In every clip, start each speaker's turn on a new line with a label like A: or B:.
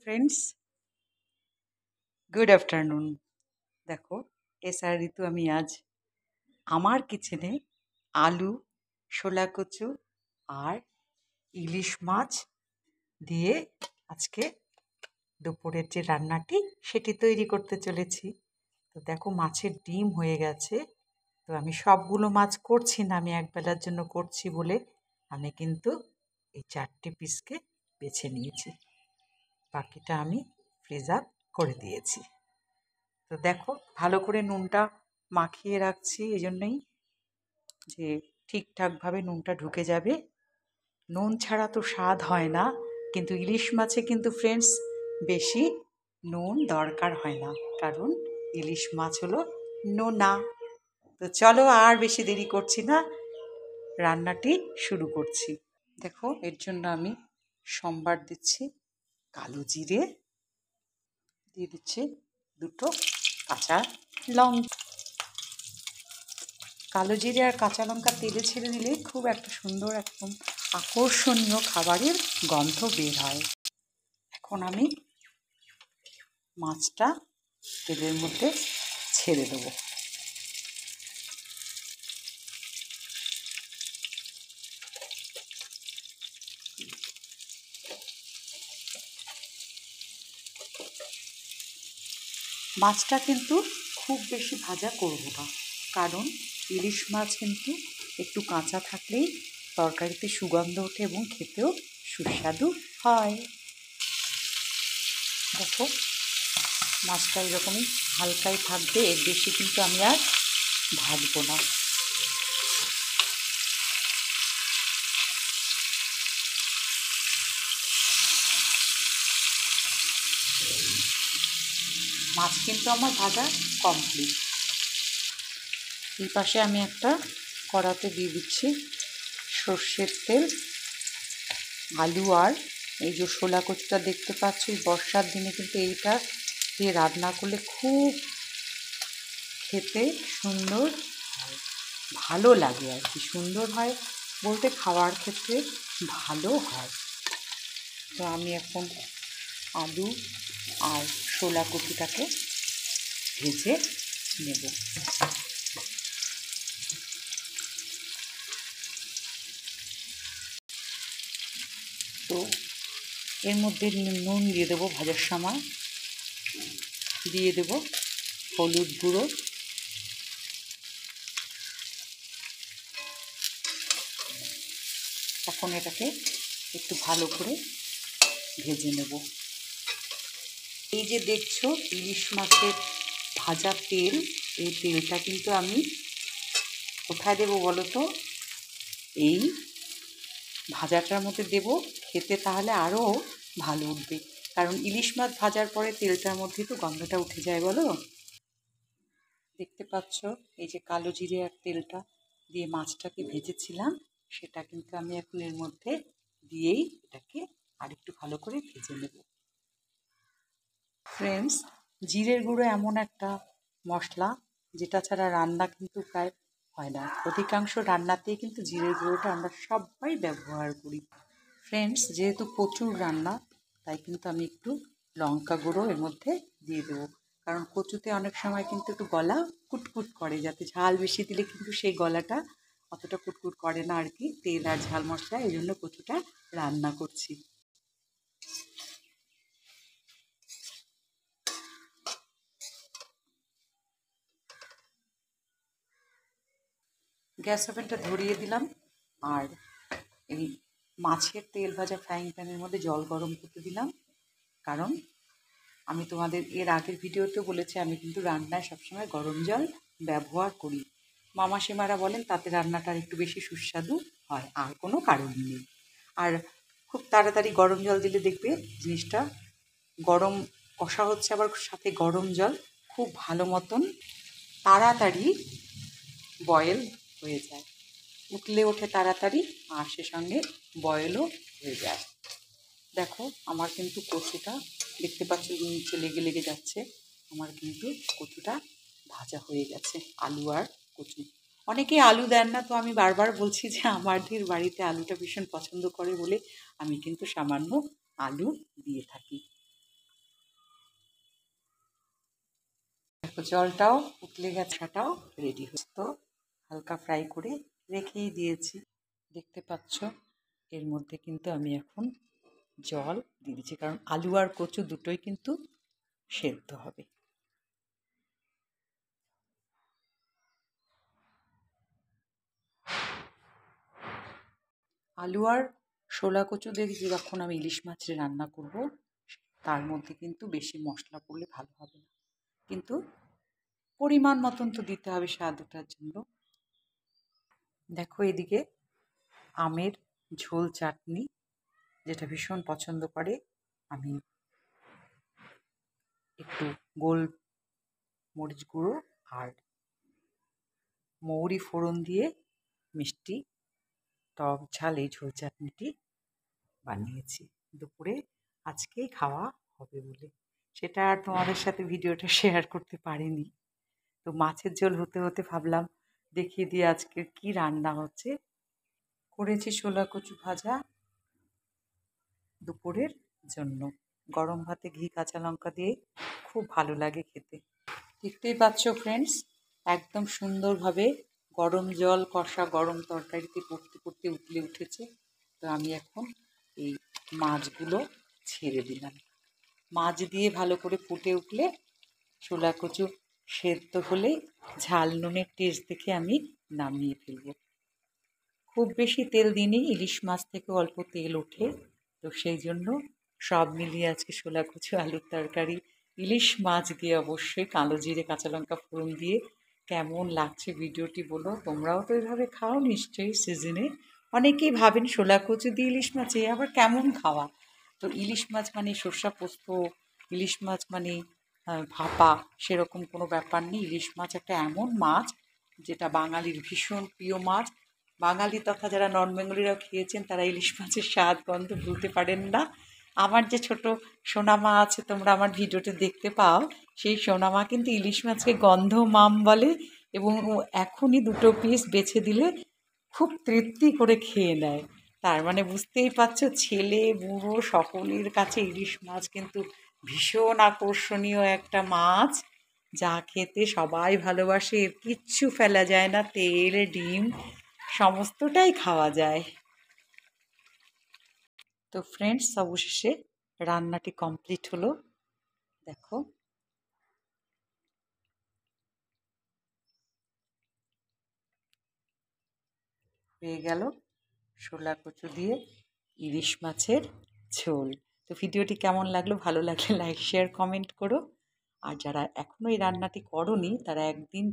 A: Friends, good afternoon. দেখো, SR ঋতু আমি আজ আমার কিচেনে আলু, শোলা কচু আর ইলিশ মাছ দিয়ে আজকে দুপুরের যে রান্নাটি সেটি তৈরি করতে চলেছি। তো দেখো, মাছের ডিম হয়ে গেছে। তো আমি সবগুলো মাছ করছি না, আমি একবেলার জন্য করছি বলে আমি কিন্তু এই 4টে পিসকে বেছে নিয়েছি, বাকিটা আমি ফ্রিজার করে দিয়েছি। তো দেখো, ভালো করে নুনটা মাখিয়ে রাখছি এই জন্যই যে ঠিকঠাকভাবে নুনটা ঢুকে যাবে। নুন ছাড়া তো স্বাদ হয় না, কিন্তু ইলিশ মাছে কিন্তু ফ্রেন্ডস বেশি নুন দরকার হয় না, কারণ ইলিশ মাছ হলো নোনা। তো চলো, আর বেশি দেরি করছি না, রান্নাটি শুরু করছি। দেখো, এর জন্য আমি সম্বার দিচ্ছি কালো জিরে, দিয়ে দিচ্ছি 2টো কাঁচা লঙ্কা। কালো জিরে আর কাঁচা লঙ্কা তেলে ছেড়ে দিলে খুব একটা সুন্দর, একদম আকর্ষণীয় খাবারের গন্ধ বের হয়। এখন আমি মাছটা তেলের মধ্যে ছেড়ে দেবো। মাছটা কিন্তু খুব বেশি ভাজা করব না, কারণ ইলিশ মাছ কিন্তু একটু কাঁচা থাকলেই তরকারিতে সুগন্ধ ওঠে এবং খেতেও সুস্বাদু হয়। দেখো, মাছটা এরকমই হালকাই থাকবে, এর বেশি কিন্তু আমি আর ভাজবো না। মাছ কিন্তু আমার ভাজা কমপ্লিট। এই পাশে আমি একটা কড়াতে দিয়ে দিচ্ছি সর্ষের তেল। আলু আর এই যে শোলা কচুটা দেখতে পাচ্ছ, এই বর্ষার দিনে কিন্তু এইটা দিয়ে রান্না করলে খুব খেতে সুন্দর হয়, ভালো লাগে আর কি। সুন্দর হয় বলতে খাওয়ার ক্ষেত্রে ভালো হয়। তো আমি এখন আলু আর শোলা কচুটাকে ভেজে নেব। তো এর মধ্যে নুন দিয়ে দেবো ভাজার সময়, দিয়ে দেব হলুদ গুঁড়ো, এখন এটাকে একটু ভালো করে ভেজে নেব। এই যে দেখছো ইলিশ মাছের ভাজা তেল, এই তেলটা কিন্তু আমি কোথায় দেবো বলো তো? এই ভাজাটার মধ্যে দেব, খেতে তাহলে আরও ভালো উঠবে, কারণ ইলিশ মাছ ভাজার পরে তেলটার মধ্যে তো গন্ধটা উঠে যায় বলো। দেখতে পাচ্ছ এই যে কালো জিরে আর তেলটা দিয়ে মাছটাকে ভেজেছিলাম, সেটা কিন্তু আমি এখন এর মধ্যে দিয়েই এটাকে আরেকটু ভালো করে ভেজে নেব। ফ্রেন্ডস, জিরের গুঁড়ো এমন একটা মশলা যেটা ছাড়া রান্না কিন্তু প্রায় হয় না। অধিকাংশ রান্নাতেই কিন্তু জিরের গুঁড়োটা আমরা সবাই ব্যবহার করি। ফ্রেন্ডস, যেহেতু প্রচুর রান্না, তাই কিন্তু আমি একটু লঙ্কা গুঁড়ো এর মধ্যে দিয়ে দেবো, কারণ কচুতে অনেক সময় কিন্তু একটু গলা কুটকুট করে, যাতে ঝাল বেশি দিলে কিন্তু সেই গলাটা অতটা কুটকুট করে না আর কি, তেল আর ঝাল মশলা, এই জন্য কচুটা রান্না করছি। গ্যাস ওভেনটা ধরিয়ে দিলাম, আর এই মাছের তেল ভাজা ফ্রাইং প্যানের মধ্যে জল গরম করতে দিলাম, কারণ আমি তোমাদের এর আগের ভিডিওতেও বলেছি আমি কিন্তু রান্নায় সবসময় গরম জল ব্যবহার করি। মামাসিমারা বলেন তাতে রান্নাটা একটু বেশি সুস্বাদু হয়, আর কোনো কারণ নেই। আর খুব তাড়াতাড়ি গরম জল দিলে দেখবে জিনিসটা গরম কষা হচ্ছে, আবার সাথে গরম জল খুব ভালো মতন তাড়াতাড়ি বয়েল হয়ে যায়, উতলে ওঠে তাড়াতাড়ি, আর সে সঙ্গে বয়েলও হয়ে যায়। দেখো, আমার কিন্তু কচুটা দেখতে পাচ্ছ নিচে লেগে লেগে যাচ্ছে, আমার কিন্তু কচুটা ভাজা হয়ে গেছে, আলু আর কচু। অনেকেই আলু দেন না, তো আমি বারবার বলছি যে আমাদের বাড়িতে আলুটা ভীষণ পছন্দ করে বলে আমি কিন্তু সামান্য আলু দিয়ে থাকি। জলটাও উতলে গেছে, সেটাও রেডি হচ্ছে। তো হালকা ফ্রাই করে রেখেই দিয়েছি। দেখতে পাচ্ছ এর মধ্যে কিন্তু আমি এখন জল দিয়ে দিচ্ছি, কারণ আলু আর কচু দুটোই কিন্তু সেদ্ধ হবে। আলু আর শোলা কচু দিয়ে যখন আমি ইলিশ মাছের রান্না করব, তার মধ্যে কিন্তু বেশি মশলা পড়লে ভালো হবে না, কিন্তু পরিমাণ মতন তো দিতে হবে স্বাদ ওঠার জন্য। দেখো এদিকে আমের ঝোল চাটনি, যেটা ভীষণ পছন্দ করে, আমি একটু গোল মরিচ গুঁড়ো আর মৌরি ফোড়ন দিয়ে মিষ্টি টক ঝাল এই ঝোল চাটনিটি বানিয়েছি দুপুরে, আজকেই খাওয়া হবে বলে। সেটা আর তোমাদের সাথে ভিডিওটা শেয়ার করতে পারিনি। তো মাছের ঝোল হতে হতে ভাবলাম দেখিয়ে দিয়ে আজকের কি রান্না হচ্ছে। করেছি শোলা কচু ভাজা দুপুরের জন্য, গরম ভাতে ঘি কাঁচা লঙ্কা দিয়ে খুব ভালো লাগে খেতে। দেখতেই পাচ্ছ ফ্রেন্ডস, একদম সুন্দরভাবে গরম জল কষা গরম তরকারিতে পড়তে পড়তে উতলে উঠেছে। তো আমি এখন এই মাছগুলো ছেড়ে দিলাম। মাছ দিয়ে ভালো করে ফুটে উঠলে, শোলা কচু সেদ্ধ হলে ঝাল নুনের টেস্ট দেখে আমি নামিয়ে ফেলব। খুব বেশি তেল দিইনি, ইলিশ মাছ থেকে অল্প তেল ওঠে, তো সেই জন্য সব মিলিয়ে আজকে শোলা কচু আলুর তরকারি ইলিশ মাছ দিয়ে, অবশ্যই কালো জিরে কাঁচা লঙ্কা ফোড়ন দিয়ে। কেমন লাগছে ভিডিওটি বলো, তোমরাও তো এইভাবে খাও নিশ্চয়ই সিজনে। অনেকেই ভাবেন শোলা কচু দিয়ে ইলিশ মাছ এ আবার কেমন খাওয়া। তো ইলিশ মাছ মানে সর্ষা পোস্ত, ইলিশ মাছ মানে ভাপা, সেরকম কোনো ব্যাপার নেই। ইলিশ মাছ একটা এমন মাছ যেটা বাঙালির ভীষণ প্রিয় মাছ। বাঙালি তথা যারা নন বেঙ্গলিরাও খেয়েছেন তারা ইলিশ মাছের স্বাদ গন্ধ ভুলতে পারেন না। আমার যে ছোট সোনামা আছে, তোমরা আমার ভিডিওতে দেখতে পাও, সেই সোনামা কিন্তু ইলিশ মাছকে গন্ধ মাম বলে, এবং ও এখনই দুটো পিস বেছে দিলে খুব তৃপ্তি করে খেয়ে নেয়। তার মানে বুঝতেই পারছো, ছেলে বুড়ো সকলের কাছে ইলিশ মাছ কিন্তু ভীষণ আকর্ষণীয় একটা মাছ, যা খেতে সবাই ভালোবাসে। এর কিচ্ছু ফেলা যায় না, তেল ডিম সমস্তটাই খাওয়া যায়। তো ফ্রেন্ডস, অবশেষে রান্নাটি কমপ্লিট হলো। দেখো হয়ে গেল শোলা কচু দিয়ে ইলিশ মাছের ঝোল। তো ভিডিওটি কেমন লাগলো, ভালো লাগলে লাইক শেয়ার কমেন্ট করো। আর যারা এখনও এই রান্নাটি করনি, তারা একদিন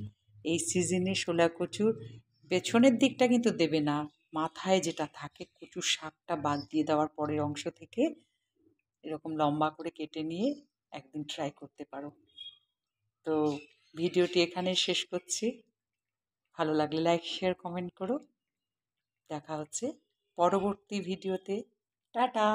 A: এই সিজনে শোলা কচুর পেছনের দিকটা কিন্তু দেবে না, মাথায় যেটা থাকে কচুর শাকটা বাদ দিয়ে দেওয়ার পরের অংশ থেকে এরকম লম্বা করে কেটে নিয়ে একদিন ট্রাই করতে পারো। তো ভিডিওটি এখানে শেষ করছি। ভালো লাগলে লাইক শেয়ার কমেন্ট করো। দেখা হচ্ছে পরবর্তী ভিডিওতে। টাটা।